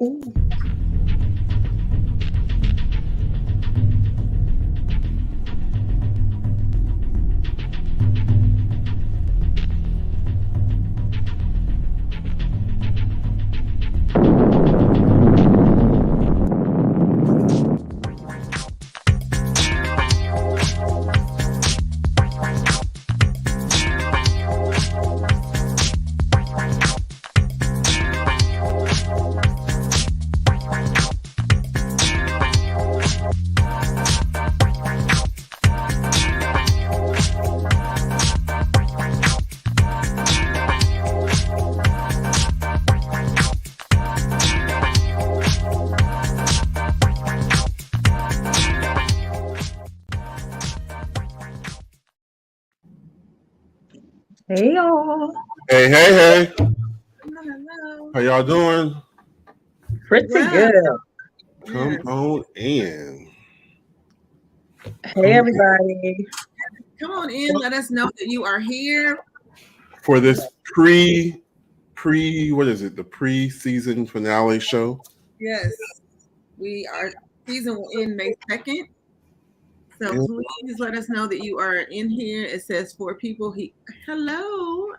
Ooh. Hey y'all. Hey. Hello. How y'all doing? Pretty Well, good. Come yes. on in. Hey everybody. Come on in. Let us know that you are here. For this what is it? The pre-season finale show. Yes, our season will end May 2nd. So Yeah. please let us know that you are in here. It says 4 people. Hello,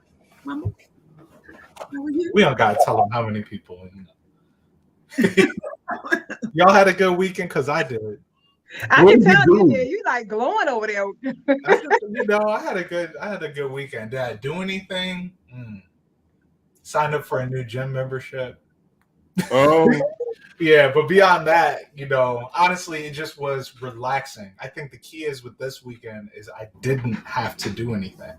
Mama. How are you? We don't gotta tell them how many people. Y'all had a good weekend because I did. I What can did you tell you do? did. You like glowing over there. I had a good weekend. Did I do anything? Signed up for a new gym membership. Oh, Yeah, but beyond that, honestly, it just was relaxing. I think the key is with this weekend is I didn't have to do anything.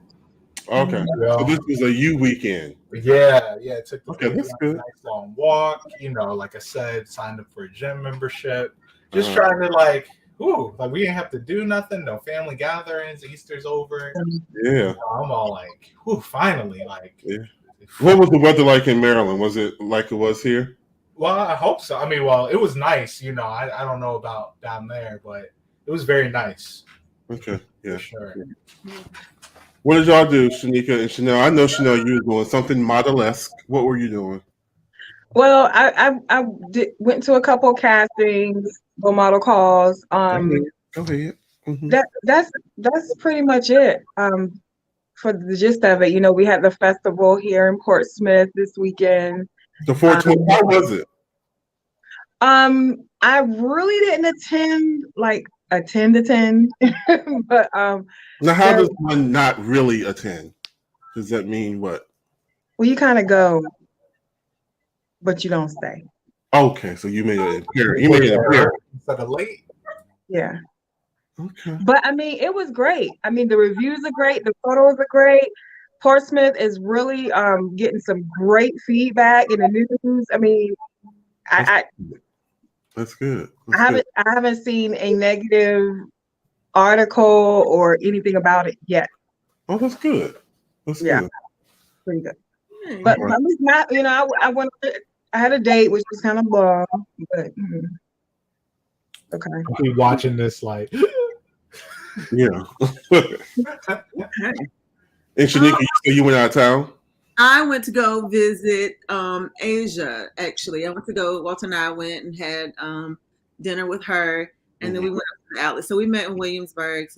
okay. So this was a you weekend. Yeah. Took the Okay, baby that's on good. a nice long walk. Like I said, signed up for a gym membership. Just trying to we didn't have to do nothing. No family gatherings. Easter's over. Yeah. I'm all like, finally. Yeah. What was the weather like in Maryland? Was it like it was here? Well, I hope so. I mean, it was nice. I don't know about down there, but it was very nice. Okay. Yeah. For sure. What did y'all do, Shanika and Chanel? I know Chanel, you were doing something model-esque. What were you doing? Well, went to a couple castings, model calls. Go ahead. Mm-hmm. That's pretty much it. For the gist of it, we had the festival here in Portsmouth this weekend. The 420. How was it? I really didn't attend, but Now, how does one not really attend? Does that mean what? well, you kind of go, but you don't stay. Okay, so you made an appearance. You made an appearance instead of late. Yeah. Okay. But I mean, it was great. I mean, the reviews are great. The photos are great. Portsmouth is really getting some great feedback in the news. I mean, That's good. I haven't seen a negative article or anything about it yet. Oh, that's good. That's good. Pretty good. But at least not, I went. I had a date, which was kind of long, but okay. I'll be watching this like. Yeah. And Shanika, you went out of town? I went to go visit Asia, actually. Walter and I went and had dinner with her, and then we went up to the outlet. So we met in Williamsburg,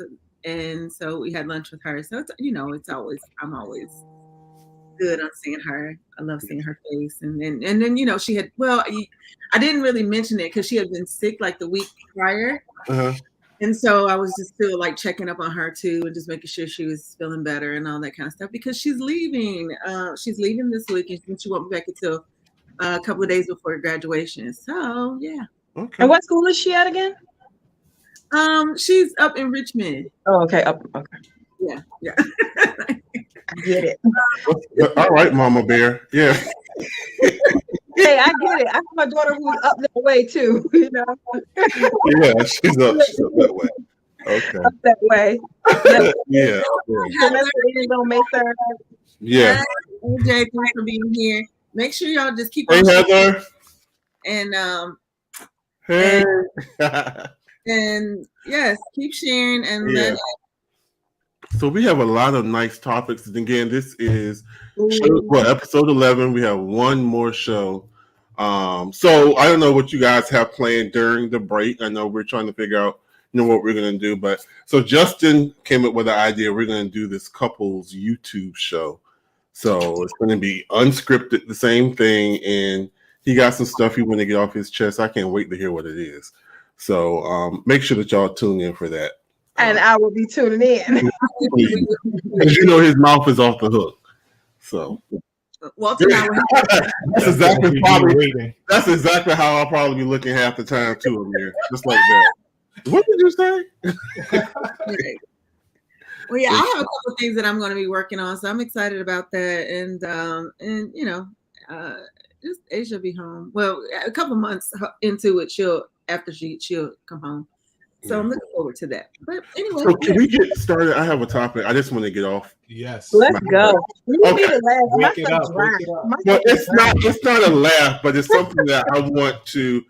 and so we had lunch with her. So, I'm always good on seeing her. I love seeing her face. And then, she had, I didn't really mention it because she had been sick like the week prior. Uh-huh. And so I was just still like checking up on her too and just making sure she was feeling better and all that kind of stuff because she's leaving. She's leaving this week and she won't be back until a couple of days before graduation. So yeah. Okay. And what school is she at again? She's up in Richmond. Oh, okay. Okay. Yeah. Get it. All right, Mama Bear. Yeah. Hey, I get it. I have my daughter who's up that way too. Yeah, she's up that way. Okay. Up that way. Yeah. Yeah. AJ, thanks for being here. Make sure y'all just keep. Hey, Heather. And Hey. And yes, keep sharing and So we have a lot of nice topics. And again, this is episode 11. We have one more show So I don't know what you guys have planned during the break. I know we're trying to figure out, what we're going to do. But so Justin came up with the idea we're going to do this couples YouTube show. So it's going to be unscripted, the same thing. And he got some stuff he want to get off his chest. I can't wait to hear what it is. So make sure that y'all tune in for that. And I will be tuning in. Because his mouth is off the hook. So Walter and I were that's exactly how I'll probably be looking half the time too, Amir. Just like that. What did you say? Well, yeah, I have a couple of things that I'm going to be working on, so I'm excited about that. And just Asia will be home. Well, a couple months into it, she'll come home. So I'm looking forward to that. But anyway, so can we get started? I have a topic. I just want to get off. Yes. Let's go. Okay. Wake it up. Well, it's not a laugh, but it's something that I want to.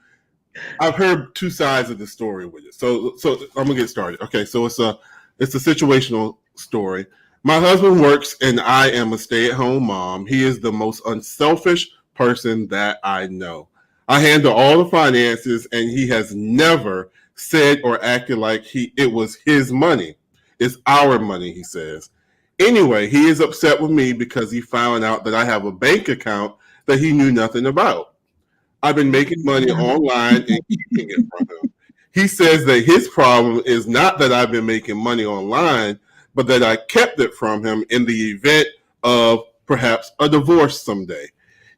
I've heard two sides of the story with it. So I'm gonna get started. Okay, so it's a situational story. My husband works and I am a stay-at-home mom. He is the most unselfish person that I know. I handle all the finances and he has never said or acted like it was his money. It's our money, he says. Anyway, he is upset with me because he found out that I have a bank account that he knew nothing about. I've been making money online and keeping it from him. He says that his problem is not that I've been making money online, but that I kept it from him in the event of perhaps a divorce someday.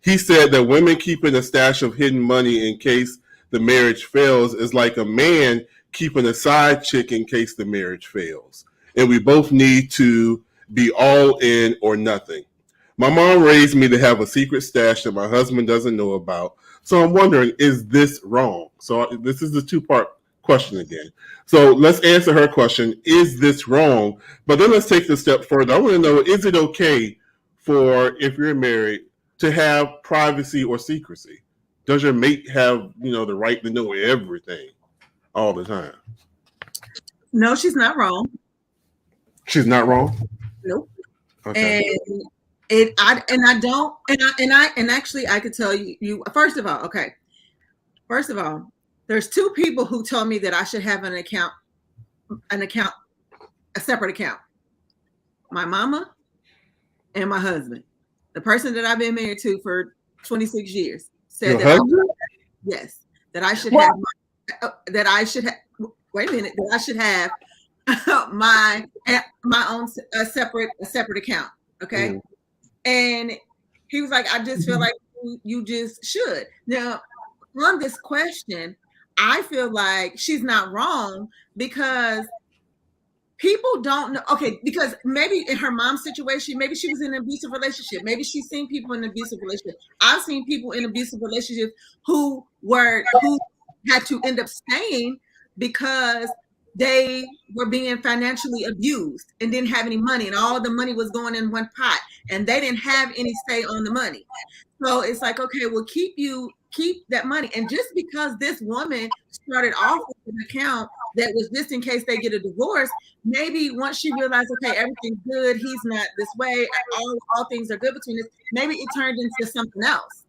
He said that women keeping a stash of hidden money in case the marriage fails is like a man keeping a side chick in case the marriage fails. And we both need to be all in or nothing. My mom raised me to have a secret stash that my husband doesn't know about. So I'm wondering, is this wrong? So this is the two-part question again. So let's answer her question. Is this wrong? But then let's take it a step further. I want to know, is it okay for, if you're married, to have privacy or secrecy? Does your mate have, the right to know everything all the time? No, she's not wrong. She's not wrong? Nope. Okay. And actually I could tell you first of all, there's two people who told me that I should have a separate account. My mama and my husband. The person that I've been married to for 26 years said that I should have my own separate account. Okay. Mm. And he was like, I just feel like you just should. Now, on this question, I feel like she's not wrong because people don't know. Okay, because maybe in her mom's situation, maybe she was in an abusive relationship. Maybe she's seen people in an abusive relationship. I've seen people in abusive relationships who had to end up staying because they were being financially abused and didn't have any money, and all the money was going in one pot, and they didn't have any say on the money. So it's like, okay, we'll keep that money. And just because this woman started off with an account that was just in case they get a divorce, maybe once she realized, okay, everything's good, he's not this way, all things are good between us, maybe it turned into something else.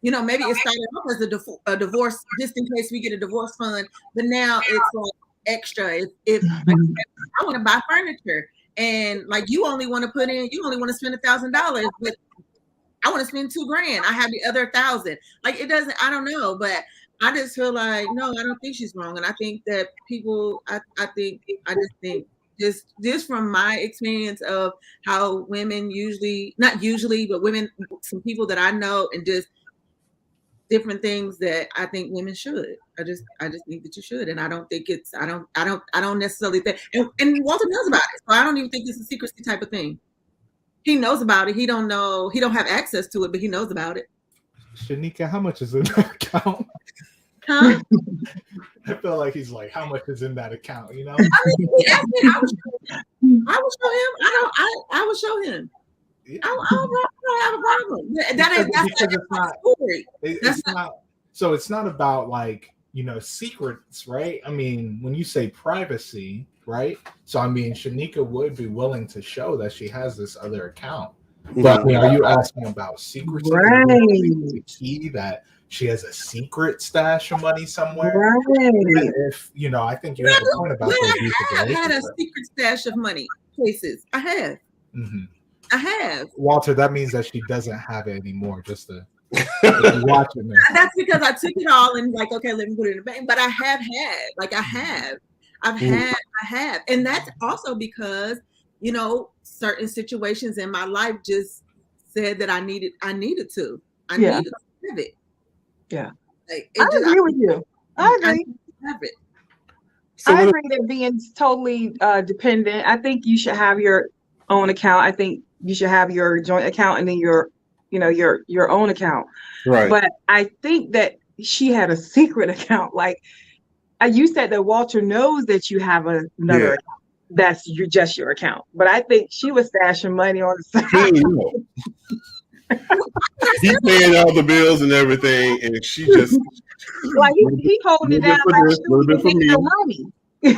Maybe it started off as a divorce, just in case we get a divorce fund, but now it's like extra. If I want to buy furniture and like you only want to spend $1,000, but I want to spend $2,000. I have the other $1,000. Like it doesn't, I don't know, but I just feel like, no, I don't think she's wrong. And I think that people, I just think just from my experience of how women not usually, but women, some people that I know, and just different things that I think women should. I just think that you should. And I don't think I don't necessarily think, and Walter knows about it. So I don't even think it's a secrecy type of thing. He knows about it. He don't have access to it, but he knows about it. Shanika, how much is in that account? Huh? I feel like he's like, how much is in that account? I mean, he asked me, I would show him. I would show him. Yeah. I don't have a problem. So it's not about like, secrets, right? I mean, when you say privacy, right? So I mean, Shanika would be willing to show that she has this other account. But are you asking about secrecy? Right. The key that she has a secret stash of money somewhere. Right. Even if, I think you have a point about the abusive I have had a relationship. secret stash of money cases. I have. Mm-hmm. I have. Walter, that means that she doesn't have it anymore. Just to watching this. That's because I took it all and like, okay, let me put it in the bank. But I have had, like, I have, and that's also because certain situations in my life just said that I needed to needed to have it. Yeah, like, I agree with you. I agree. Have it. I agree that being totally dependent. I think you should have your own account. I think you should have your joint account and then your own account. Right. But I think that she had a secret account. Like you said that Walter knows that you have another account. That's just your account. But I think she was stashing money on the side. He's paying all the bills and everything, and she just like he holding it down like she was making no money. He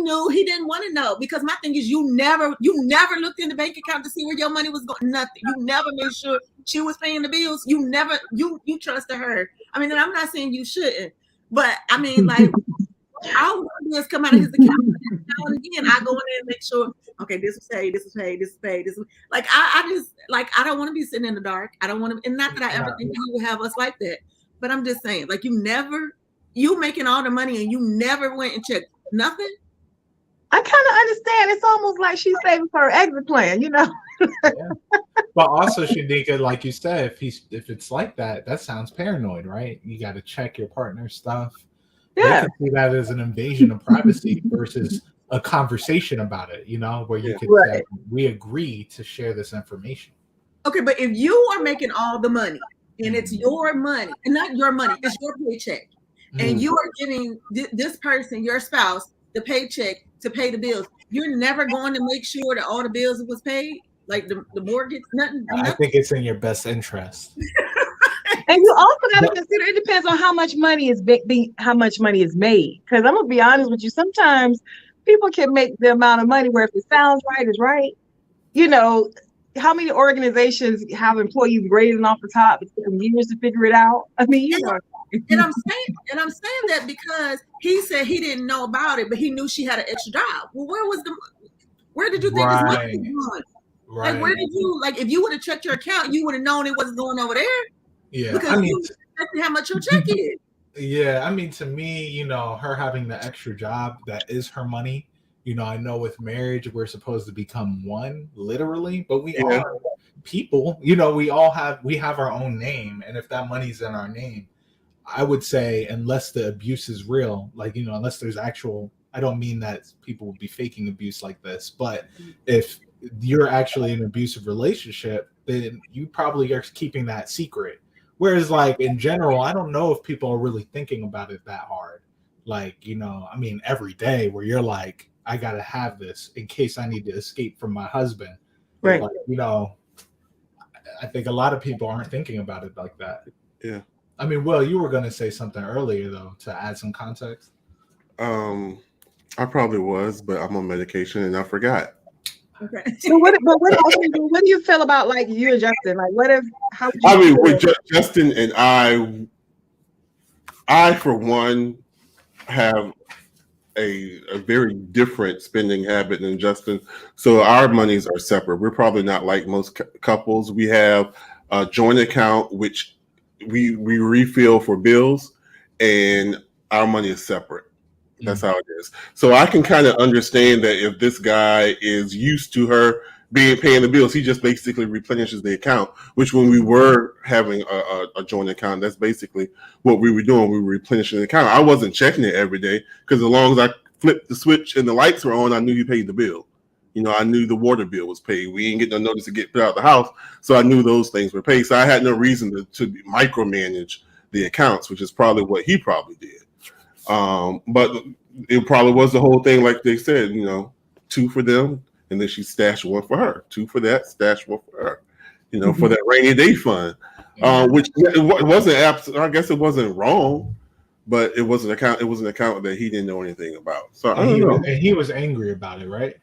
knew he didn't want to know, because my thing is you never looked in the bank account to see where your money was going. Nothing. You never made sure she was paying the bills. You never you trusted her. I mean, and I'm not saying you shouldn't, but I mean, like, all bills come out of his account. Now and again, I go in there and make sure, okay, this is paid, this is paid, this is paid, this is like I just like I don't want to be sitting in the dark. I don't want to, and not that I ever think you would have us like that, but I'm just saying, like, you making all the money and you never went and checked nothing. I kind of understand. It's almost like she's saving for her exit plan, Yeah. But also, Shanika, like you said, if it's like that, that sounds paranoid, right? You got to check your partner's stuff. Yeah. They can see that as an invasion of privacy versus a conversation about it, where you could say, we agree to share this information. Okay, but if you are making all the money and it's your money, and not your money, it's your paycheck, and you are giving this person, your spouse, the paycheck to pay the bills, you're never going to make sure that all the bills was paid, like the mortgage, nothing. I think it's in your best interest. And you also got to consider, it depends on how much money is made. Because I'm gonna be honest with you, sometimes people can make the amount of money where if it sounds right, it's right. How many organizations have employees grading off the top? It took them years to figure it out. I mean, And I'm saying that because he said he didn't know about it, but he knew she had an extra job. Well, where did you think his money was going? Right. Like, where did you, like, if you would have checked your account, you would have known it wasn't going over there. Yeah, because you expected how much your check is. Yeah, I mean, to me, her having the extra job, that is her money. I know with marriage, we're supposed to become one, literally, but we are people. We have our own name, and if that money's in our name, I would say, unless the abuse is real, like, unless there's actual, I don't mean that people would be faking abuse like this, but if you're actually in an abusive relationship, then you probably are keeping that secret. Whereas, like, in general, I don't know if people are really thinking about it that hard. Like, I mean, every day where you're like, I got to have this in case I need to escape from my husband. Right. Like, I think a lot of people aren't thinking about it like that. Yeah. I mean, Will, you were going to say something earlier, though, to add some context. I probably was, but I'm on medication and I forgot. Okay. So what do you feel about, like, you and Justin? Like, with Justin and I for one have a very different spending habit than Justin. So our monies are separate. We're probably not like most couples. We have a joint account, which we refill for bills, and our money is separate. That's how it is. So I can kind of understand that if this guy is used to her paying the bills, he just basically replenishes the account, which when we were having a joint account, that's basically what we were doing. We were replenishing the account. I wasn't checking it every day because as long as I flipped the switch and the lights were on, I knew he paid the bill. I knew the water bill was paid. We didn't get no notice to get put out the house, so I knew those things were paid. So I had no reason to micromanage the accounts, which is probably what he probably did. But it probably was the whole thing, like they said, 2 for them, and then she stashed 1 for her. 2 for that, stashed 1 for her. For that rainy day fund, which it wasn't. I guess it wasn't wrong, but it was an account. It was an account that he didn't know anything about. So I don't know. And he was angry about it, right?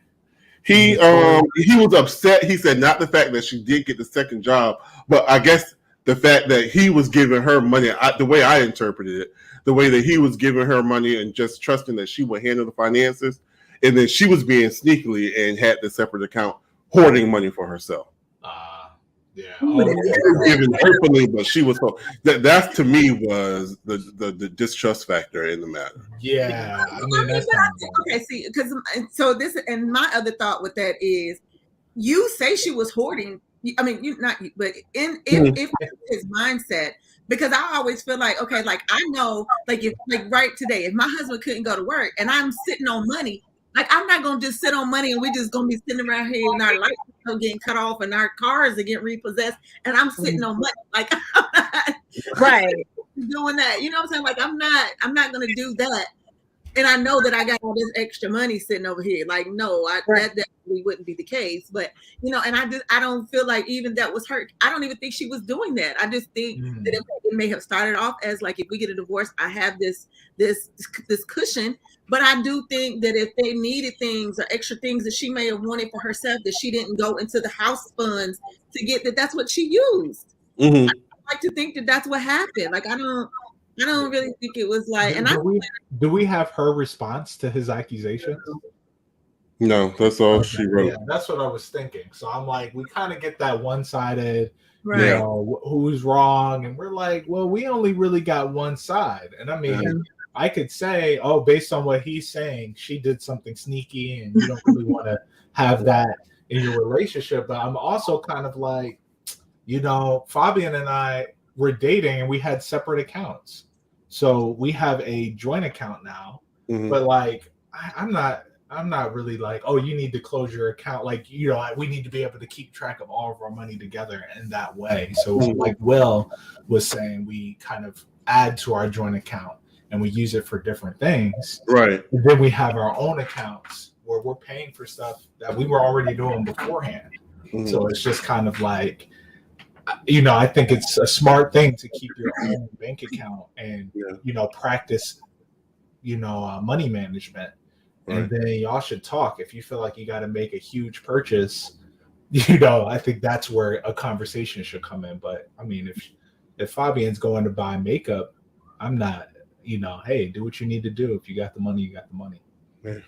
He was upset. He said not the fact that she did get the second job, but I guess the fact that he was giving her money, the way I interpreted it, the way that he was giving her money and just trusting that she would handle the finances, and then she was being sneakily and had the separate account hoarding money for herself. Yeah. He was giving openly, but she was that to me was the distrust factor in the matter. Yeah, I mean that's okay. See, because so this and my other thought with that is, you say she was hoarding. I mean, you not, but if his mindset, because I always feel like, okay, like I know, like if like right today, if my husband couldn't go to work and I'm sitting on money. Like, I'm not going to just sit on money and we're just going to be sitting around here and our lights are getting cut off and our cars are getting repossessed and I'm sitting on money. Like, I'm not right doing that. You know what I'm saying? Like, I'm not going to do that. And I know that I got all this extra money sitting over here. Like, no, that definitely wouldn't be the case. But, you know, and I don't feel like even that was her. I don't even think she was doing that. I just think that it may have started off as like, if we get a divorce, I have this cushion. But I do think that if they needed things or extra things that she may have wanted for herself, that she didn't go into the house funds to get that's what she used. Mm-hmm. I like to think that that's what happened. Like, I don't really think it was like. And do we have her response to his accusations? No, that's all she wrote. Yeah, that's what I was thinking. So I'm like, we kind of get that one-sided, right. You know, who's wrong, and we're like, well, we only really got one side. And I mean, I could say, oh, based on what he's saying, she did something sneaky, and you don't really want to have that in your relationship. But I'm also kind of like, you know, Fabian and I were dating and we had separate accounts. So we have a joint account now. But like, I'm not really like, oh, you need to close your account. Like, you know, we need to be able to keep track of all of our money together in that way. So like Will was saying, we kind of add to our joint account and we use it for different things. Right. And then we have our own accounts where we're paying for stuff that we were already doing beforehand. So it's just kind of like, you know, I think it's a smart thing to keep your own bank account and, you know, practice, you know, money management. Right. And then y'all should talk. If you feel like you got to make a huge purchase, you know, I think that's where a conversation should come in. But I mean, if Fabian's going to buy makeup, I'm not, you know, hey, do what you need to do. If you got the money, you got the money. Yeah.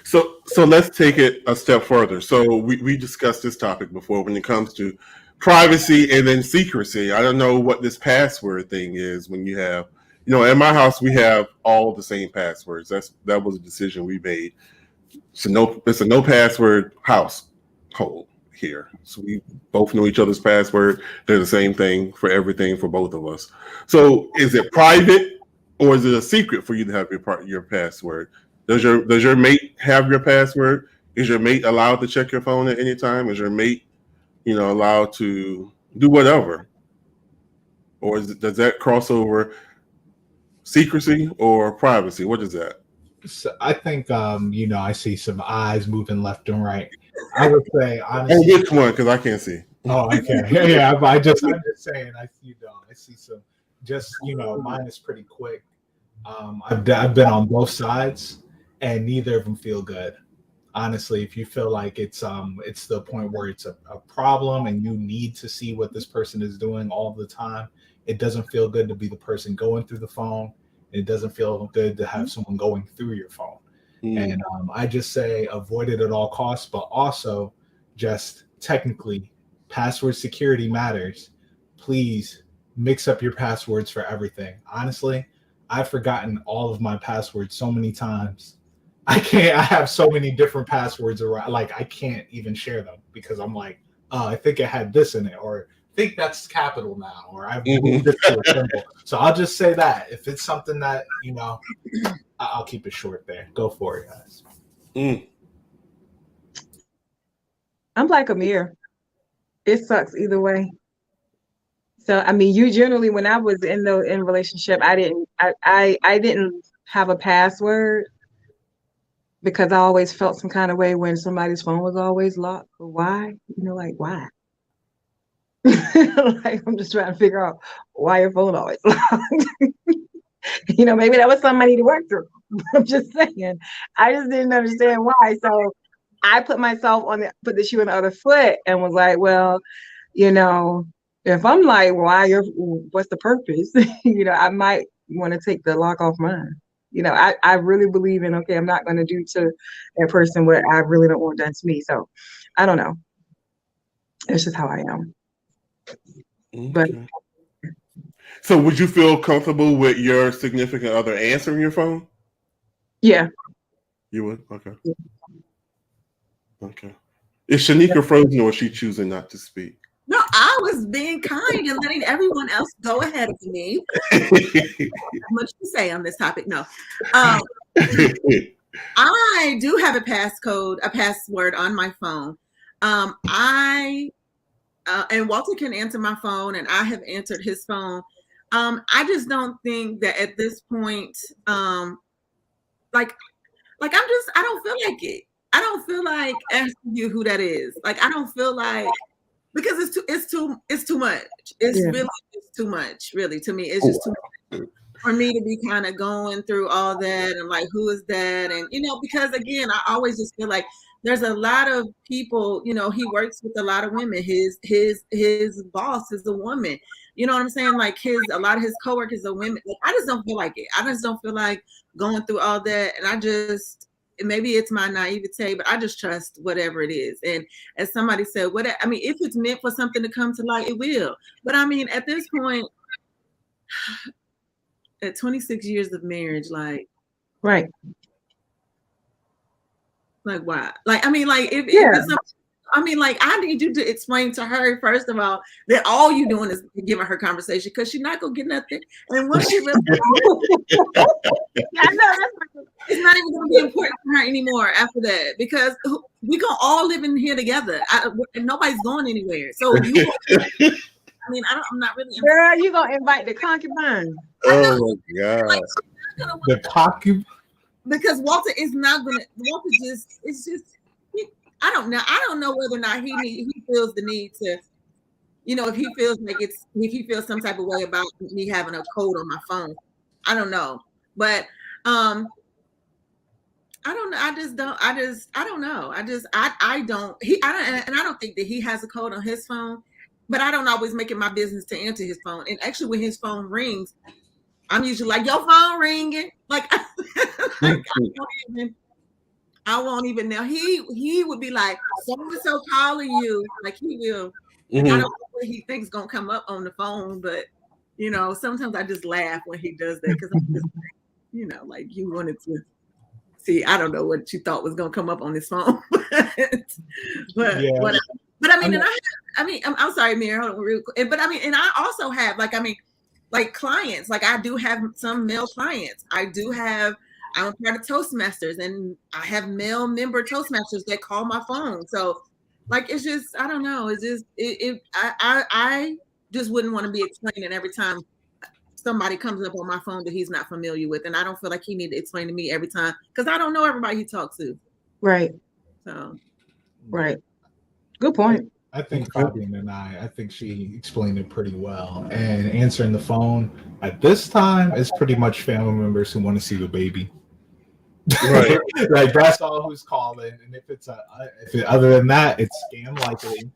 So let's take it a step further. So we discussed this topic before when it comes to privacy and then secrecy. I don't know what this password thing is when you have, you know, in my house, we have all the same passwords. That was a decision we made. So it's a no password household here. So we both know each other's password. They're the same thing for everything for both of us. So is it private or is it a secret for you to have your password? Does your mate have your password? Is your mate allowed to check your phone at any time? Is your mate, you know, allowed to do whatever? Or does that cross over secrecy or privacy? What is that? So I think, you know, I see some eyes moving left and right. I would say honestly. Oh, which one? Because I can't see. Oh, okay. Yeah, I'm just saying. I see some. Just, you know, mine is pretty quick. I've been on both sides, and neither of them feel good. Honestly, if you feel like it's the point where it's a problem and you need to see what this person is doing all the time, it doesn't feel good to be the person going through the phone. It doesn't feel good to have someone going through your phone. And I just say avoid it at all costs, but also just technically password security matters. Please mix up your passwords for everything. Honestly, I've forgotten all of my passwords so many times. I have so many different passwords around, like I can't even share them because I'm like, oh, I think it had this in it, or I think that's capital now, or I've moved it to a symbol. So I'll just say that if it's something that, you know, I'll keep it short there. Go for it, guys. I'm like Amir. It sucks either way. So I mean, you generally, when I was in relationship, I didn't have a password because I always felt some kind of way when somebody's phone was always locked. But why? You know, like why? Like I'm just trying to figure out why your phone always locked. You know, maybe that was something I need to work through. I'm just saying. I just didn't understand why. So I put the shoe on the other foot and was like, well, you know, If I'm like, what's the purpose? I might want to take the lock off mine. I really believe in, okay, I'm not going to do to that person what I really don't want done to me. So I don't know. It's just how I am. Okay. But so would you feel comfortable with your significant other answering your phone? yeah. You would? Okay. Yeah. Okay. Is Shanika frozen or is she choosing not to speak? No, I was being kind and letting everyone else go ahead of me. Much to say on this topic. No. I do have a password on my phone. And Walter can answer my phone, and I have answered his phone. I just don't think that at this point, I don't feel like it. I don't feel like asking you who that is. Like, I don't feel like, because it's too much. It's really too much, really, to me. It's just too much for me to be kind of going through all that and like, who is that? And, because again, I always just feel like there's a lot of people, he works with a lot of women. His boss is a woman. You know what I'm saying? Like a lot of his coworkers are women. Like, I just don't feel like it. I just don't feel like going through all that. And maybe it's my naivete, but I just trust whatever it is. And as somebody said, if it's meant for something to come to light, it will. But I mean, at this point, at 26 years of marriage, like, right. Like, why? Like, I mean, like, if it's I need you to explain to her, first of all, that all you're doing is giving her conversation, because she's not going to get nothing. And once she really it's not even going to be important for her anymore after that, because we're going to all live in here together. And nobody's going anywhere. So I'm not really. Girl, you going to invite the concubine. Oh, my God. Like, the concubine. Because Walter is not going to. Walter it's just. I don't know. I don't know whether or not he feels the need to, if he feels like if he feels some type of way about me having a code on my phone. I don't know. But I don't know. I don't know. I don't think that he has a code on his phone, but I don't always make it my business to answer his phone. And actually when his phone rings, I'm usually like, your phone ringing. Like, I won't even know. He would be like, so-and-so calling you. Like, he will. Mm-hmm. I don't know what he thinks gonna come up on the phone, but sometimes I just laugh when he does that, because I'm just like you wanted to see. I don't know what you thought was gonna come up on this phone, but yeah. Whatever. But I mean, I'm sorry, Mir. Hold on, real quick. But I mean, and I also have like clients. Like, I do have some male clients. I'm a part of Toastmasters, and I have male member Toastmasters that call my phone. So, like, it's just, I don't know. It's just, I just wouldn't want to be explaining every time somebody comes up on my phone that he's not familiar with. And I don't feel like he need to explain to me every time, because I don't know everybody he talks to. Right. So. Right. Good point. I think Fabian and I think she explained it pretty well. And answering the phone at this time is pretty much family members who want to see the baby. Right. Like, that's all who's calling. And if other than that, it's scam likely.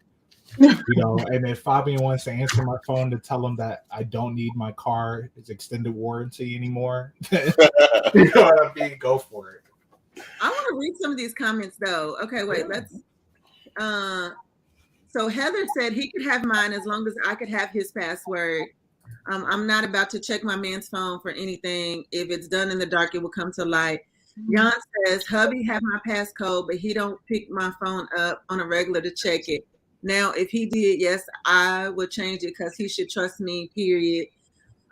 And if Fabian wants to answer my phone to tell him that I don't need my car, its extended warranty anymore, you know what I mean? Go for it. I want to read some of these comments though. Okay, wait, let's so Heather said he could have mine as long as I could have his password. I'm not about to check my man's phone for anything. If it's done in the dark, it will come to light. Jan says, hubby have my passcode, but he don't pick my phone up on a regular to check it. Now, if he did, yes, I would change it, because he should trust me, period.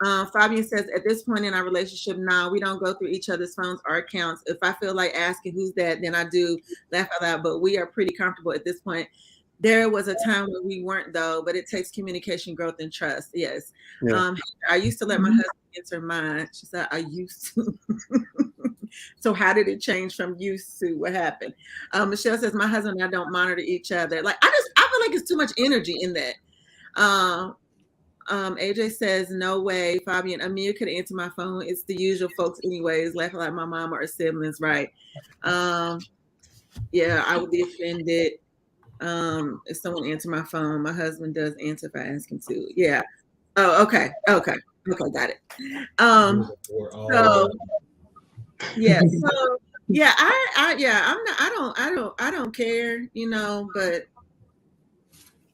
Fabian says, at this point in our relationship now, we don't go through each other's phones or accounts. If I feel like asking who's that, then I do laugh out loud, but we are pretty comfortable at this point. There was a time when we weren't, though, but it takes communication, growth, and trust. Yes. Yeah. I used to let my husband answer mine. She said, I used to. So how did it change from used to? What happened? Michelle says, my husband and I don't monitor each other. Like, I feel like it's too much energy in that. AJ says, no way, Fabian. Amir could answer my phone. It's the usual folks anyways, laughing like my mom or her siblings, right? Yeah, I would be offended. If someone answer my phone, my husband does answer if I ask him to. Yeah. Oh, okay. Got it. So yeah, I don't care, but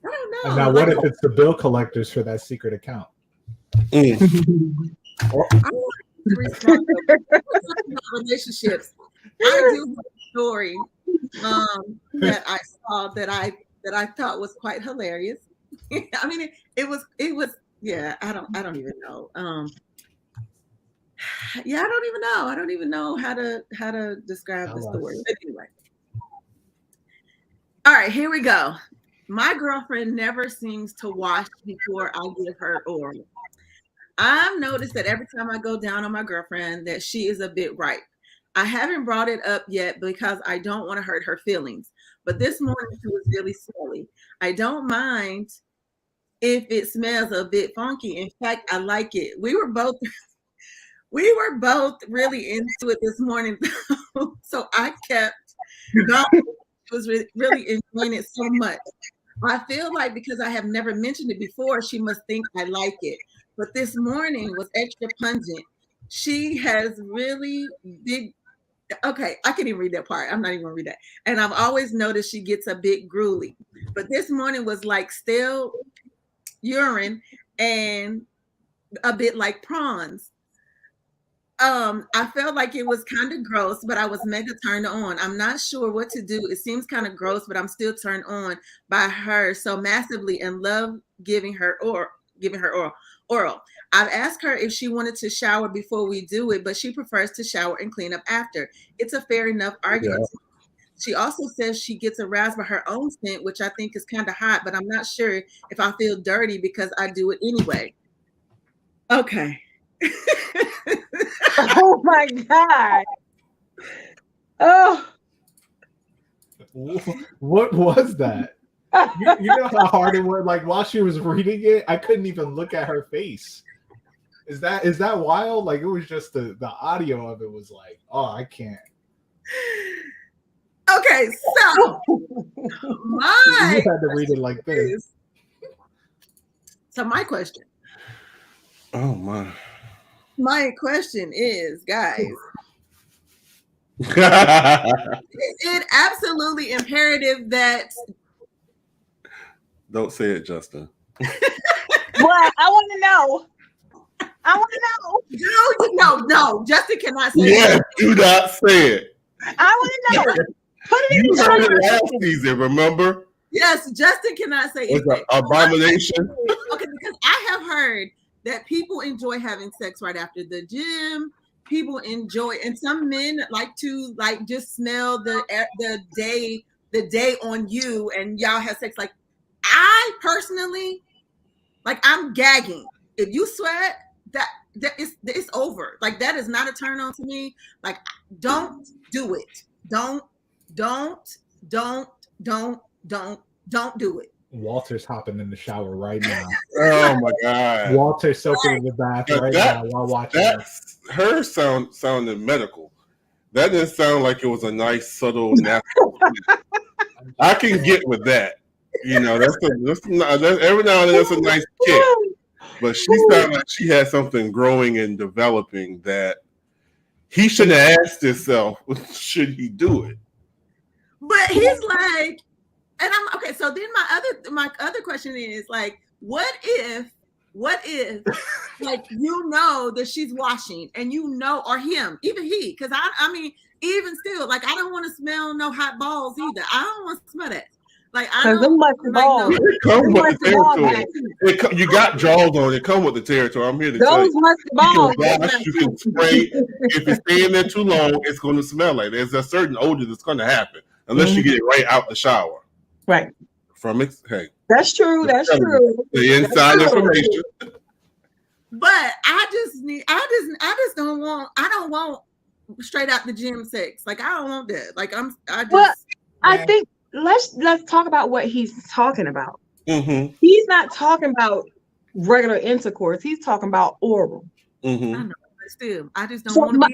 I don't know. And now, what if it's the bill collectors for that secret account? I want to respond to relationships. I do have a story that I saw that I thought was quite hilarious. I mean, it was. Yeah, I don't even know. Yeah, I don't even know how to describe the story. But anyway, all right, here we go. My girlfriend never seems to wash before I give her oral. I've noticed that every time I go down on my girlfriend that she is a bit ripe. I haven't brought it up yet because I don't want to hurt her feelings. But this morning she was really smelly. I don't mind if it smells a bit funky. In fact, I like it. We were both really into it this morning. So I kept going. I was really enjoying it so much. I feel like because I have never mentioned it before, she must think I like it. But this morning was extra pungent. She has really big. Okay, I can't even read that part. I'm not even gonna read that. And I've always noticed she gets a bit gruely. But this morning was like stale urine and a bit like prawns. I felt like it was kind of gross, but I was mega turned on. I'm not sure what to do. It seems kind of gross, but I'm still turned on by her so massively and love giving her oral. I've asked her if she wanted to shower before we do it, but she prefers to shower and clean up after. It's a fair enough argument. Yeah. She also says she gets aroused by her own scent, which I think is kind of hot, but I'm not sure if I feel dirty because I do it anyway. Okay. Oh my God. Oh. What was that? You know how hard it was? Like while she was reading it, I couldn't even look at her face. Is that wild? Like it was just the audio of it was like, oh, I can't. Okay, so you had to read it like this. So my question. Oh my. My question is, guys, is it absolutely imperative that? Don't say it, Justin. What? I want to know. No. Justin cannot say it. Do not say it. I want to know. Put it in the heard it last season, remember? Yes, Justin cannot say it's an abomination. Okay, because I have heard that people enjoy having sex right after the gym. People enjoy, and some men like to just smell the day on you, and y'all have sex. Like I personally, I'm gagging. If you sweat, it's over. Like that is not a turn on to me. Like don't do it. Don't do it. Walter's hopping in the shower right now. Oh my God. Walter's soaking in the bath now while watching this. Her sounded medical. That didn't sound like it was a nice, subtle, natural. I can get with that. You know, that's every now and then that's a nice kick. But she sounded like she had something growing and developing that he should have asked himself, should he do it? But he's like, and I'm okay. So then my other question is like, what if like that she's washing and or him, even he, because I mean, even still, like I don't want to smell no hot balls either. I don't want to smell that. Like I don't like no. It comes with the territory. You got jaws on it. Come with the territory. I'm here to tell you. You can spray. If you stay in there too long, it's going to smell like there's a certain odor that's going to happen unless you get it right out the shower. Right. From it. Hey. That's true. That's true. The inside information. But I don't want straight out the gym sex. Like I don't want that. Like I think let's talk about what he's talking about. Mm-hmm. He's not talking about regular intercourse. He's talking about oral. Mm-hmm. I know, but still, I just don't want to.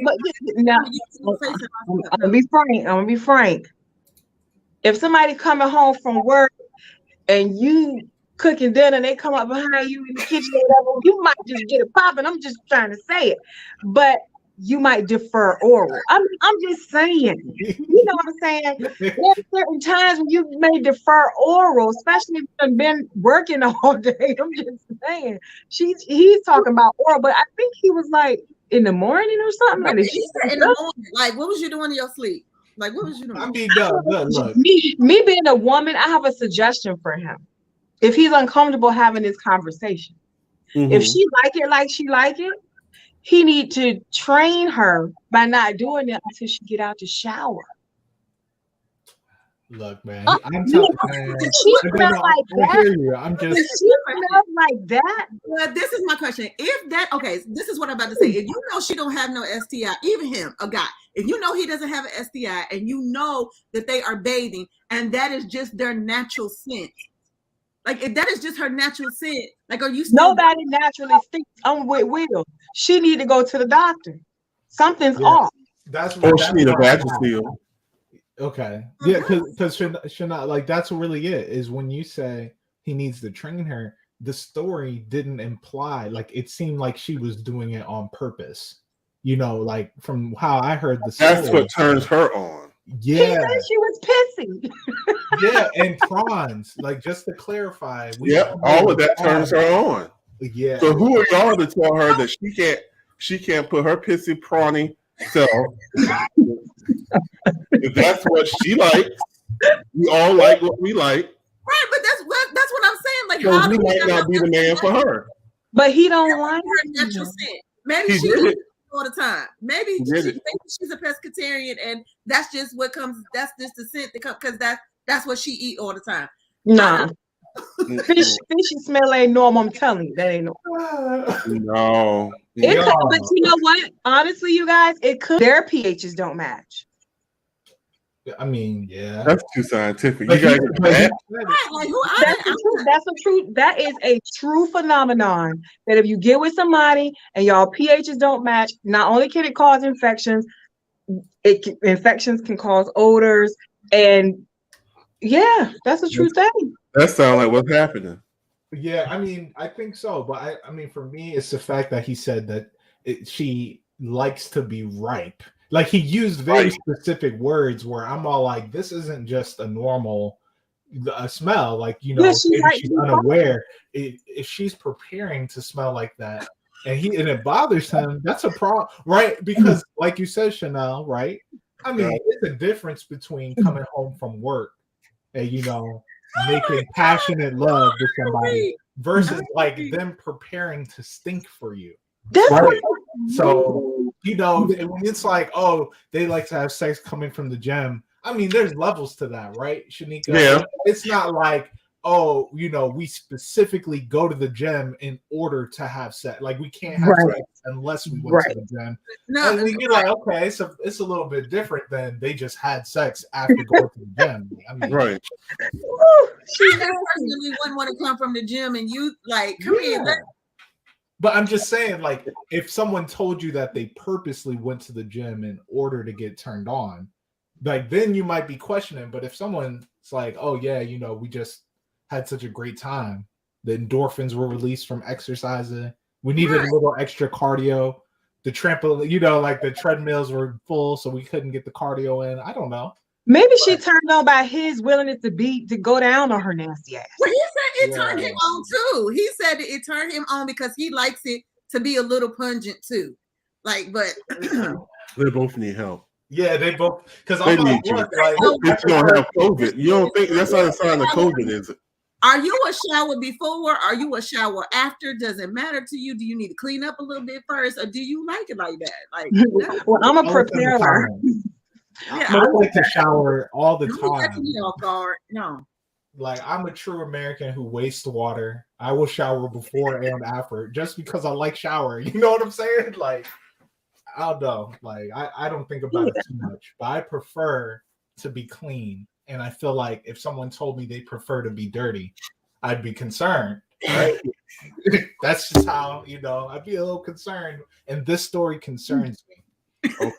I'm gonna be frank. If somebody coming home from work and you cooking dinner and they come up behind you in the kitchen or whatever, you might just get it popping. I'm just trying to say it. But you might defer oral. I'm just saying. You know what I'm saying? There's certain times when you may defer oral, especially if you've been working all day. I'm just saying. He's talking about oral, but I think he was like in the morning or something. Like, He said in the morning. Like, what was you doing in your sleep? Like, what was you doing? I mean, look. Me being a woman, I have a suggestion for him. If he's uncomfortable having this conversation, if she like it, he need to train her by not doing it until she get out the shower. Look, man, I'm telling you, she smells like that. I'm just. She smells like that. Well, this is my question. If that, okay, this is what I'm about to say. If you know she don't have no STI, even him, a guy, if you know he doesn't have an STI, and you know that they are bathing, and that is just their natural scent, like if that is just her natural scent, like are you? Nobody naturally stinks. I'm with Will. She need to go to the doctor. Something's off. Or she need a Vagisil. Okay. Yeah, because Shana, like that's really it, is when you say he needs to train her, the story didn't imply, like it seemed like she was doing it on purpose. You know, like from how I heard the story. That's what turns her on. Yeah. He said she was pissy. Yeah, and prawns. Like just to clarify. All of that turns her on. Yeah. So who are y'all to tell her that she can't put her pissy prawny self? If that's what she likes, we all like what we like. Right, but that's what I'm saying. Like, so he might not be the man for her. But he don't like her natural scent. Maybe she did it all the time. Maybe she's a pescatarian, and that's just what comes. That's just the scent that comes because that's what she eat all the time. Nah. Fish smell ain't normal. I'm telling you, that ain't normal. No. But you know what? Honestly, you guys, it could. Their pHs don't match. I mean, yeah, that's too scientific. You guys, that's a true. That is a true phenomenon. That if you get with somebody and y'all pHs don't match, not only can it cause infections, infections can cause odors, and yeah, that's a true thing. That sounds like what's happening. Yeah, I mean, I think so, but I mean, for me, it's the fact that he said that she likes to be ripe. Like he used very specific words where I'm all like, this isn't just a normal smell. Like, you know, if she's unaware. If she's preparing to smell like that and it bothers him, that's a problem, right? Because like you said, Chanel, right? I mean, it's a difference between coming home from work and, you know, making passionate love to somebody versus like them preparing to stink for you. Right? So, you know, when it's like, oh, they like to have sex coming from the gym. I mean, there's levels to that, right, Shanika? Yeah. It's not like, oh, you know, we specifically go to the gym in order to have sex. Like we can't have sex unless we went to the gym. No, and you're like, okay, so it's a little bit different than they just had sex after going to the gym. I mean, right. She personally wouldn't want to come from the gym and you like, come here. But I'm just saying, like, if someone told you that they purposely went to the gym in order to get turned on, like then you might be questioning. But if someone's like, oh yeah, you know, we just had such a great time, the endorphins were released from exercising, we needed a little extra cardio, the trampoline, you know, like the treadmills were full, so we couldn't get the cardio in. I don't know. Maybe she turned on by his willingness to go down on her nasty ass. Well, he said it turned him on too. He said it turned him on because he likes it to be a little pungent too. Like, but they both need help. Yeah, they both because they need you. Like, if you don't have COVID, you don't think that's not a sign of COVID, is it? Are you a shower before? Are you a shower after? Does it matter to you? Do you need to clean up a little bit first, or do you like it like that? Like, well, I'm a preparer. Yeah, I like to shower all the time. No. Like I'm a true American who wastes water. I will shower before and after just because I like showering. You know what I'm saying? Like, I don't know. Like I don't think about it too much, but I prefer to be clean. And I feel like if someone told me they prefer to be dirty, I'd be concerned. Right? That's just how, you know, I'd be a little concerned. And this story concerns me. Okay.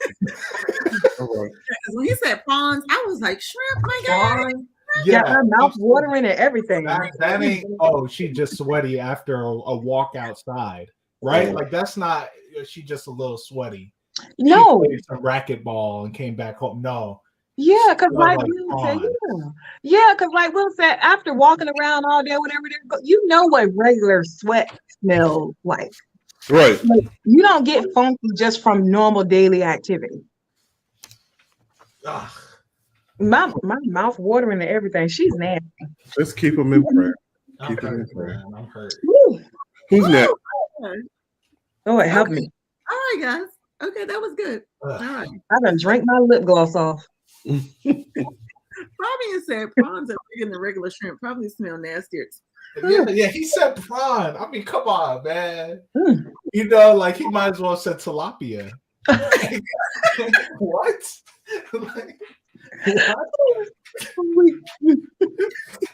All right. Because when he said prawns, I was like, shrimp, my God. Prawn? Got my mouth watering and everything. That ain't. Oh, she just sweaty after a walk outside, right? Oh. Like that's not. She just a little sweaty. No. She played some racquetball and came back home. No. Yeah, because Smell like like Will said, prawn. yeah, because like Will said, after walking around all day, whatever, you know what regular sweat smells like. Right. Like, you don't get funky just from normal daily activity. Ugh. My mouth watering and everything. She's nasty. Let's keep them in prayer. I'm Keep it in hurt, prayer. man. I'm hurt. Woo. Who's next? Oh, it helped Okay. me. All right, guys. Okay, that was good. All Ugh. right. I done drank my lip gloss off. Fabian said prawns are bigger than regular shrimp. Probably smell nastier. Yeah, he said prawn. I mean, come on, man. Mm. You know, like he might as well have said tilapia. What? Like, what?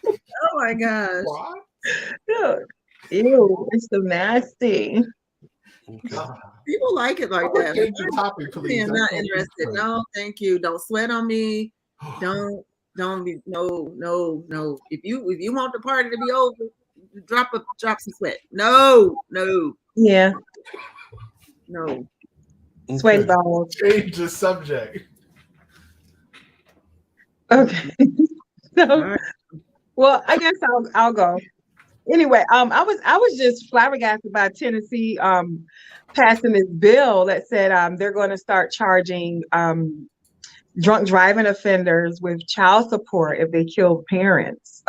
Oh my gosh. Prawn? Ew, it's so nasty. People like it like I would that. change the topic, please. I'm I not can't be interested. afraid. No, thank you. Don't sweat on me. Don't be no. If you want the party to be over, drop some sweat. No. Yeah, sweaty Okay. balls. Change the subject. Okay. So, right. well, I guess I'll go. Anyway, I was just flabbergasted by Tennessee passing this bill that said they're going to start charging drunk driving offenders with child support if they kill parents.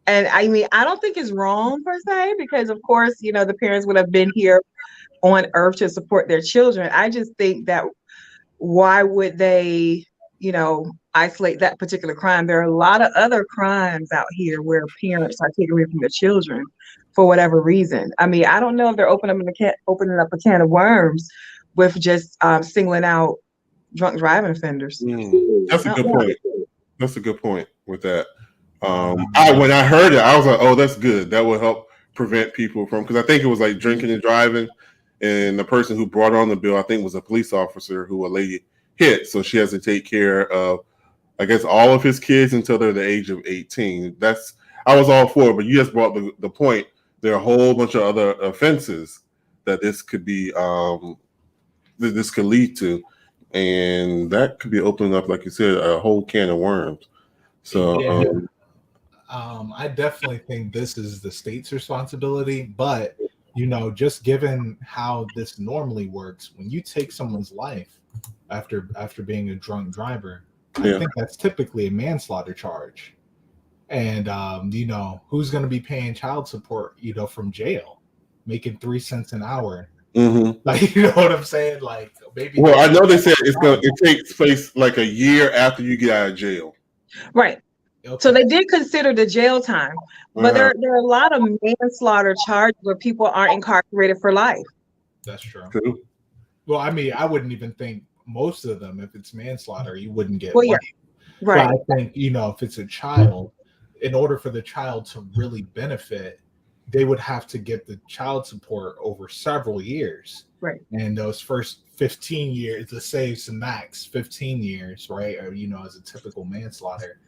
And I mean, I don't think it's wrong per se, because of course, the parents would have been here on earth to support their children. I just think that why would they, isolate that particular crime? There are a lot of other crimes out here where parents are taken away from their children for whatever reason. I mean, I don't know if they're opening up a can of worms with just singling out drunk driving offenders. That's a Not good wrong. point. That's a good point with that. When I heard it, I was like, "Oh, that's good. That will help prevent people from." Because I think it was like drinking and driving, and the person who brought on the bill, I think, was a police officer who a lady hit, so she has to take care of, I guess, all of his kids until they're the age of 18. I was all for it, but you just brought the point. There are a whole bunch of other offenses that this could be, this could lead to, and that could be opening up, like you said, a whole can of worms. So, Yeah. I definitely think this is the state's responsibility, but just given how this normally works, when you take someone's life after being a drunk driver, I think that's typically a manslaughter charge. And who's going to be paying child support, from jail, making 3 cents an hour? mm-hmm. Like, you know what I'm saying? Like, maybe. Well, I know they said it takes place like a year after you get out of jail. Right. Okay. So they did consider the jail time, but there are a lot of manslaughter charges where people aren't incarcerated for life. That's true. True. Well, I mean, I wouldn't even think most of them, if it's manslaughter, you wouldn't get Well, yeah. life. Right. But I think, if it's a child, in order for the child to really benefit, they would have to get the child support over several years. Right. And those first 15 years, let's say it's the max 15 years, right? Or, as a typical manslaughter.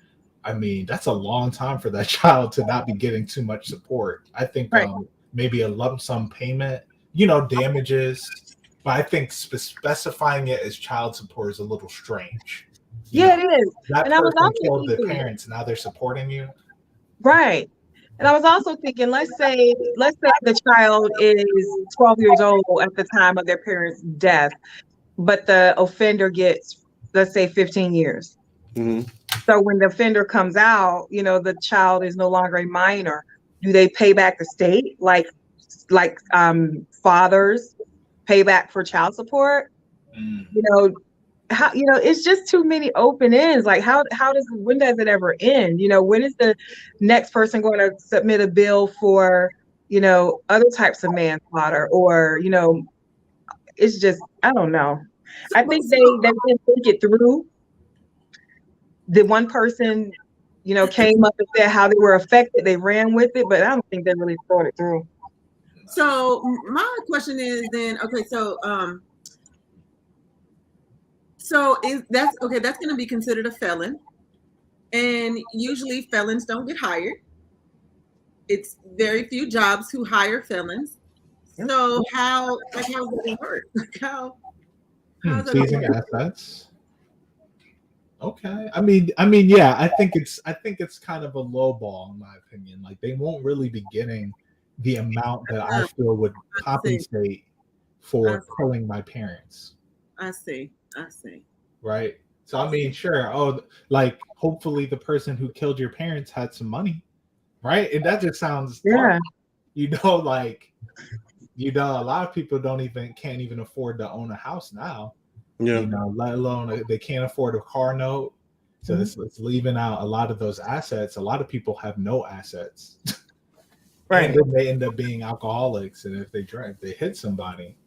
I mean, that's a long time for that child to not be getting too much support. I think maybe a lump sum payment, damages. But I think specifying it as child support is a little strange. Yeah, it is. That And I was person also killed the thinking, parents, now they're supporting you. right. And I was also thinking, let's say the child is 12 years old at the time of their parents' death, but the offender gets, let's say, 15 years. Mm-hmm. So when the offender comes out, the child is no longer a minor. Do they pay back the state like fathers pay back for child support? How, it's just too many open ends. Like when does it ever end? When is the next person going to submit a bill for, other types of manslaughter, or, it's just, I don't know. I think they didn't think it through. The one person, came up and said how they were affected. They ran with it, but I don't think they really thought it through. So my question is then, okay, so that's going to be considered a felon, and usually felons don't get hired. It's very few jobs who hire felons. So how does that work? How does that seizing work? assets. Okay. I mean, yeah. I think it's kind of a low ball in my opinion. Like they won't really be getting the amount that I feel would compensate for killing my parents. I see. Right. So I mean, sure. Oh, like hopefully the person who killed your parents had some money, right? And that just sounds dark. Like a lot of people can't even afford to own a house now. Yeah. Let alone they can't afford a car note. So it's leaving out a lot of those assets. A lot of people have no assets. Right. And then they end up being alcoholics. And if they drink, they hit somebody,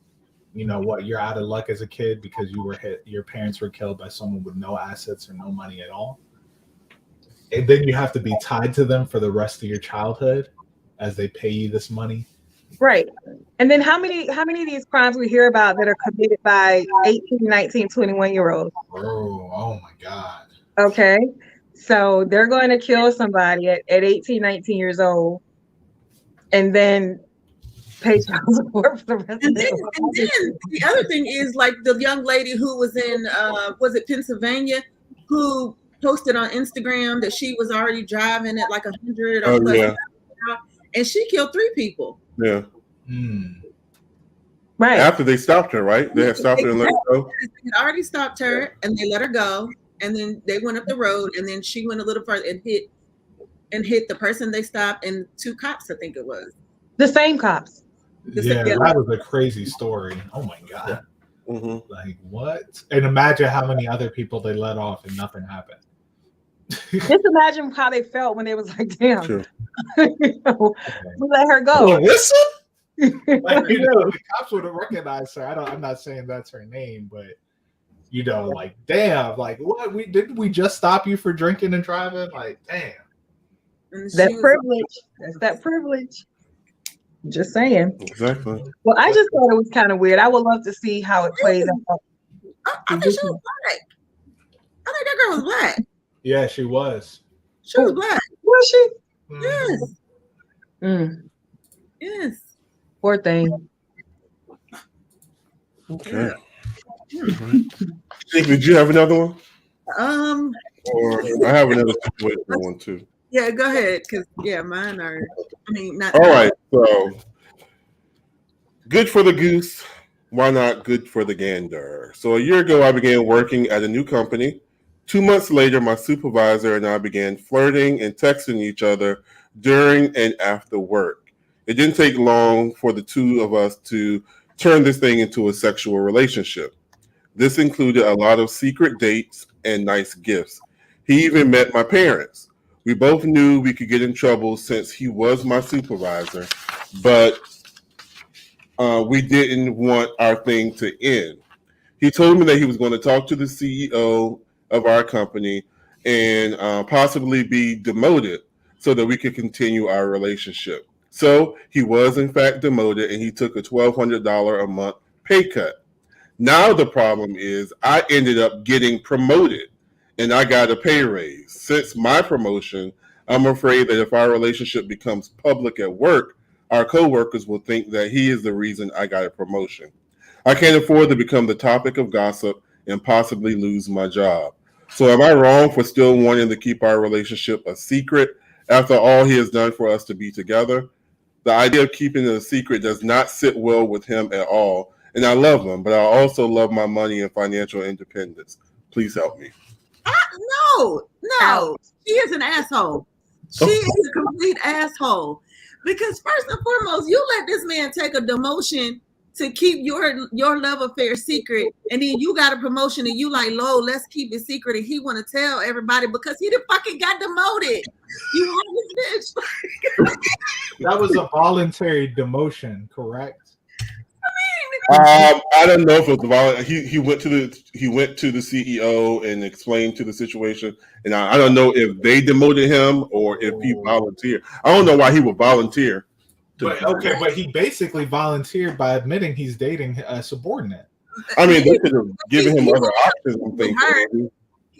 you're out of luck as a kid because you were hit. Your parents were killed by someone with no assets or no money at all. And then you have to be tied to them for the rest of your childhood as they pay you this money. Right. And then how many of these crimes we hear about that are committed by 18, 19, 21-year-olds? Oh my God. Okay. So they're going to kill somebody at 18, 19 years old and then pay child support for the rest of their life. And then the other thing is like the young lady who was in, was it Pennsylvania, who posted on Instagram that she was already driving at like 100 or plus, and she killed 3 people. Yeah. Right. After they stopped her, right? They had stopped her and let her go. They had already stopped her and they let her go. And then they went up the road and then she went a little further and hit the person they stopped and 2 cops, I think it was. The same cops. That was a crazy story. Oh my God. Mm-hmm. Like what? And imagine how many other people they let off and nothing happened. Just imagine how they felt when they was like, damn, Sure. we let her go. Listen. Like, the cops would have recognized her. I'm not saying that's her name, but like, damn, like what? Didn't we just stop you for drinking and driving? Like, damn. That privilege. That's that privilege. Just saying. Exactly. Well, I just thought it was kind of weird. I would love to see how it plays out. I think she was black. I think that girl was black. Yeah, she was. She was black. Was she? Yes. Yes. Poor thing. Okay. Did you have another one? Or I have another situation one too. Yeah, go ahead. Because mine are. I mean, not. All right. So, good for the goose. Why not good for the gander? So a year ago, I began working at a new company. 2 months later, my supervisor and I began flirting and texting each other during and after work. It didn't take long for the two of us to turn this thing into a sexual relationship. This included a lot of secret dates and nice gifts. He even met my parents. We both knew we could get in trouble since he was my supervisor, but we didn't want our thing to end. He told me that he was going to talk to the CEO of our company and possibly be demoted so that we could continue our relationship. So he was in fact demoted and he took a $1,200 a month pay cut. Now the problem is I ended up getting promoted and I got a pay raise. Since my promotion, I'm afraid that if our relationship becomes public at work, our coworkers will think that he is the reason I got a promotion. I can't afford to become the topic of gossip and possibly lose my job. So am I wrong for still wanting to keep our relationship a secret after all he has done for us to be together? The idea of keeping it a secret does not sit well with him at all. And I love him, but I also love my money and financial independence. Please help me. No. She is an asshole. She is a complete asshole. Because first and foremost, you let this man take a demotion to keep your love affair secret, and then you got a promotion and you like, let's keep it secret, and he want to tell everybody because he fucking got demoted. You want this bitch? That was a voluntary demotion, correct? I don't know if it was voluntary. He went to the CEO and explained to the situation, and I don't know if they demoted him or if he volunteered. I don't know why he would volunteer. But he basically volunteered by admitting he's dating a subordinate. I mean, they could have given him other options and things.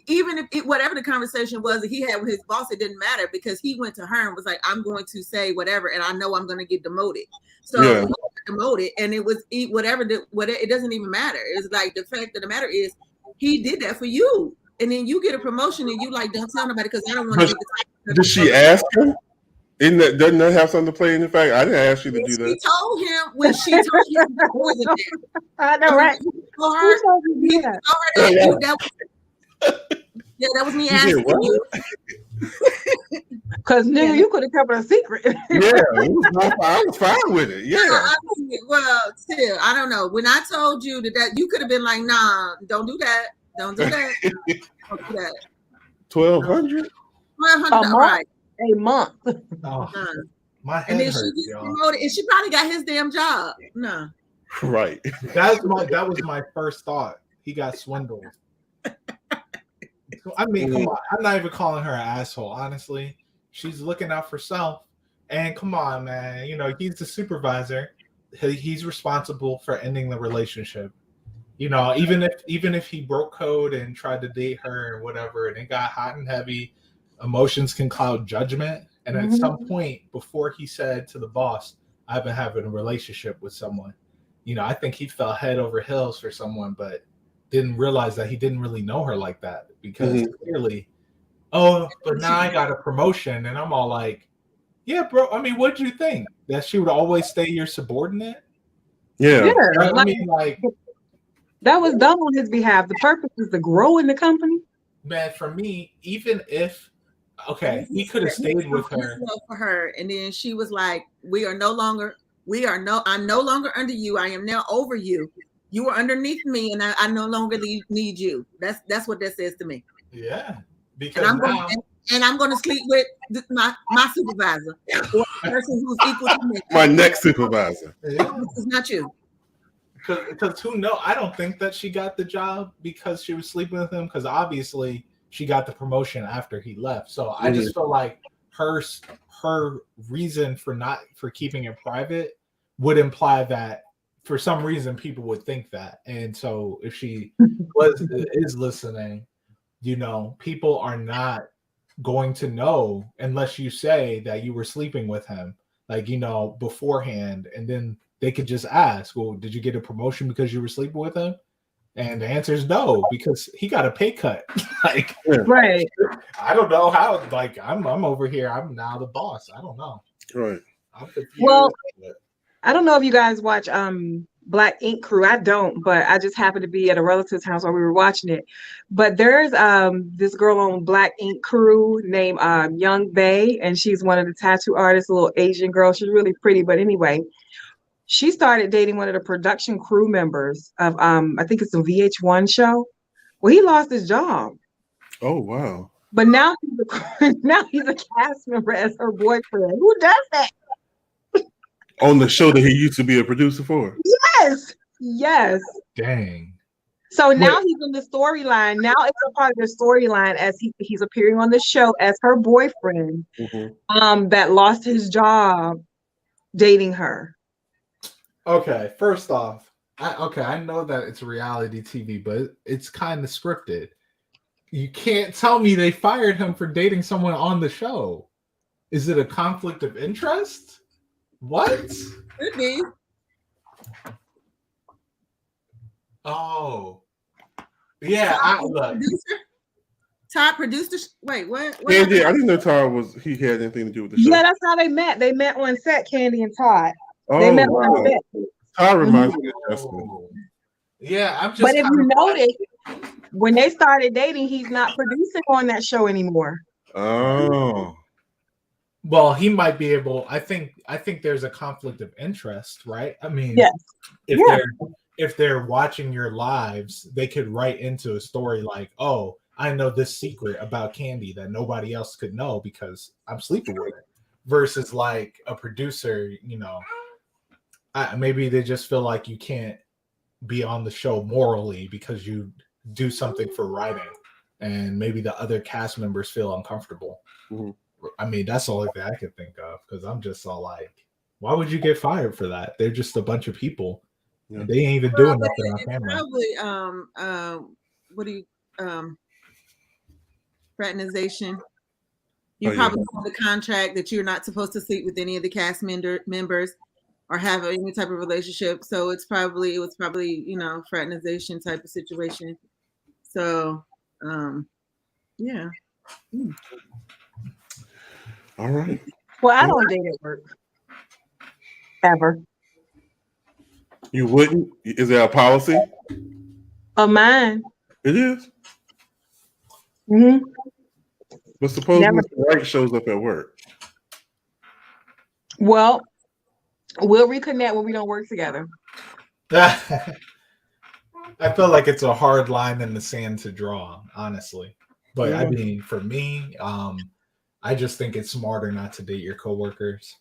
Even if whatever the conversation was that he had with his boss, it didn't matter because he went to her and was like, "I'm going to say whatever, and I know I'm going to get demoted." So he got demoted, and it was whatever. It doesn't even matter. It's like the fact of the matter is, he did that for you, and then you get a promotion, and you like don't tell nobody because I don't want to. Did she ask him? Doesn't that have something to play in the fact? I didn't ask you to do that. She told him when she told him that wasn't there. I know, right? That was me asking you. Because nigga, you could have kept it a secret. I was fine with it. Yeah. Well, still, I don't know. When I told you that you could have been like, nah, don't do that. Don't do that. Don't do that. 1,200? 1,200, right. A month. Oh, my head and then hurts, she gets y'all. promoted, and she probably got his damn job. No. Right. That was my first thought. He got swindled. I mean, come on. I'm not even calling her an asshole, honestly. She's looking out for self. And come on, man. You know, he's the supervisor. He's responsible for ending the relationship. You know, even if he broke code and tried to date her or whatever, and it got hot and heavy, emotions can cloud judgment. And at some point before he said to the boss, I've been having a relationship with someone, you know, I think he fell head over heels for someone, but didn't realize that he didn't really know her like that because clearly, but now I got a promotion. And I'm all like, yeah, bro. I mean, what did you think? That she would always stay your subordinate? Yeah. I mean, like, that was done on his behalf. The purpose is to grow in the company. Man, for me, even if he could have stayed with her for her, and then she was like, I'm no longer under you. I am now over you. You are underneath me, and I no longer need you. That's what that says to me. Yeah, because I'm going to sleep with my supervisor, or the person who's equal to me. My next supervisor. This is not you. Because who knows? I don't think that she got the job because she was sleeping with him. Because obviously she got the promotion after he left. So I just feel like her reason for keeping it private would imply that for some reason people would think that. And so if she is listening, you know, people are not going to know unless you say that you were sleeping with him, like, you know, beforehand, and then they could just ask, well, did you get a promotion because you were sleeping with him? And the answer is no, because he got a pay cut. Like, right. I don't know how, like, I'm over here. I'm now the boss. I don't know. Right. I'm confused. Well, I don't know if you guys watch Black Ink Crew. I don't, but I just happened to be at a relative's house while we were watching it. But there's this girl on Black Ink Crew named Young Bae, and she's one of the tattoo artists, a little Asian girl. She's really pretty, but anyway, she started dating one of the production crew members of I think it's a VH1 show. Well, he lost his job. Oh wow! But now he's a cast member as her boyfriend. Who does that? On the show that he used to be a producer for. Yes. Dang. So now he's in the storyline. Now it's a part of the storyline as he's appearing on the show as her boyfriend, that lost his job dating her. Okay, first off, I know that it's reality TV, but it's kind of scripted. You can't tell me they fired him for dating someone on the show. Is it a conflict of interest? What? Could be. Oh, yeah. Look. Todd produced the wait, what? Yeah, I didn't know Todd he had anything to do with the show. Yeah, that's how they met. They met on set, Candy and Todd. Oh, they met wow. on set. Todd reminds me of Justin. Yeah, I'm just. But if you notice, when they started dating, he's not producing on that show anymore. Oh. Well, he might be able. I think there's a conflict of interest, right? I mean, yes. If they're watching your lives, they could write into a story like, "Oh, I know this secret about Candy that nobody else could know because I'm sleeping with it." Versus like a producer, you know, maybe they just feel like you can't be on the show morally because you do something for writing, and maybe the other cast members feel uncomfortable. I mean, that's the only thing I can think of because I'm just all like, Why would you get fired for that? They're just a bunch of people. Yeah. They ain't even doing nothing on camera. Probably what do you fraternization? You probably have the contract that you're not supposed to sleep with any of the cast members or have any type of relationship. So it was probably fraternization type of situation. So yeah. All right. Well, I don't date at work. Ever. You wouldn't? Is there a policy? Of mine. It is. Mm-hmm. But suppose Never. Mr. Wright shows up at work. Well, we'll reconnect when we don't work together. I feel like it's a hard line in the sand to draw, honestly. But I mean, for me, I just think it's smarter not to date your coworkers.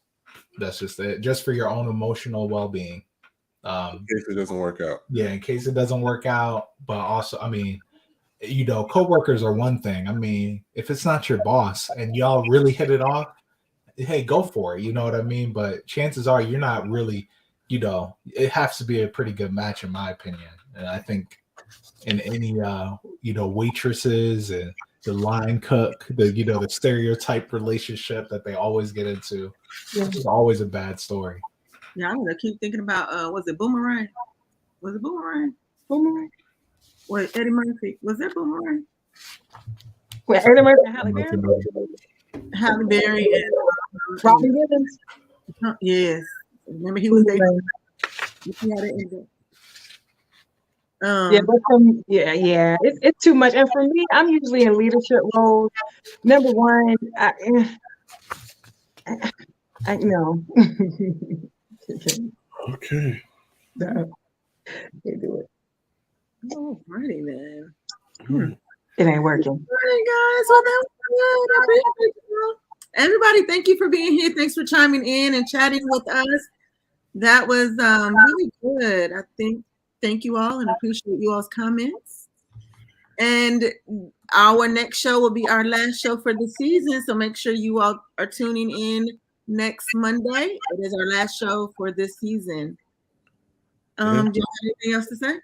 That's just it. Just for your own emotional well-being. In case it doesn't work out. Yeah, in case it doesn't work out. But also, I mean, coworkers are one thing. I mean, if it's not your boss and y'all really hit it off, hey, go for it. You know what I mean? But chances are you're not really, it has to be a pretty good match in my opinion. And I think in any, waitresses and the line cook, the stereotype relationship that they always get into, it's always a bad story. Yeah, I'm gonna keep thinking about was it Boomerang? Was it Boomerang? Boomerang? Wait, Eddie Murphy. Was that Boomerang? With Eddie Murphy and Halle Berry? Halle Berry and Robin Givens? Yes. Remember he was dating. It's too much. And for me, I'm usually in leadership roles. Number one, I know. Okay. No, can't do it. Alrighty then. It ain't working. All right, guys. Well, that was good. I appreciate you. Everybody, thank you for being here. Thanks for chiming in and chatting with us. That was really good. I thank you all and appreciate you all's comments. And our next show will be our last show for the season. So make sure you all are tuning in next Monday. It is our last show for this season. Do you have anything else to say?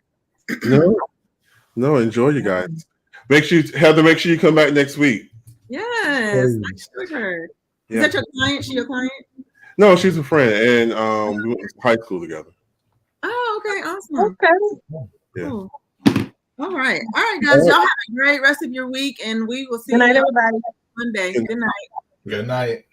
No, enjoy you guys. Make sure you come back next week. Yes. Sure. Is that your client? She your client? No, she's a friend, and we went to high school together. Oh, okay, awesome. Okay. Yeah. Cool. All right, guys. Y'all have a great rest of your week, and we will see Good night, you everybody. Monday. Good night. Good night.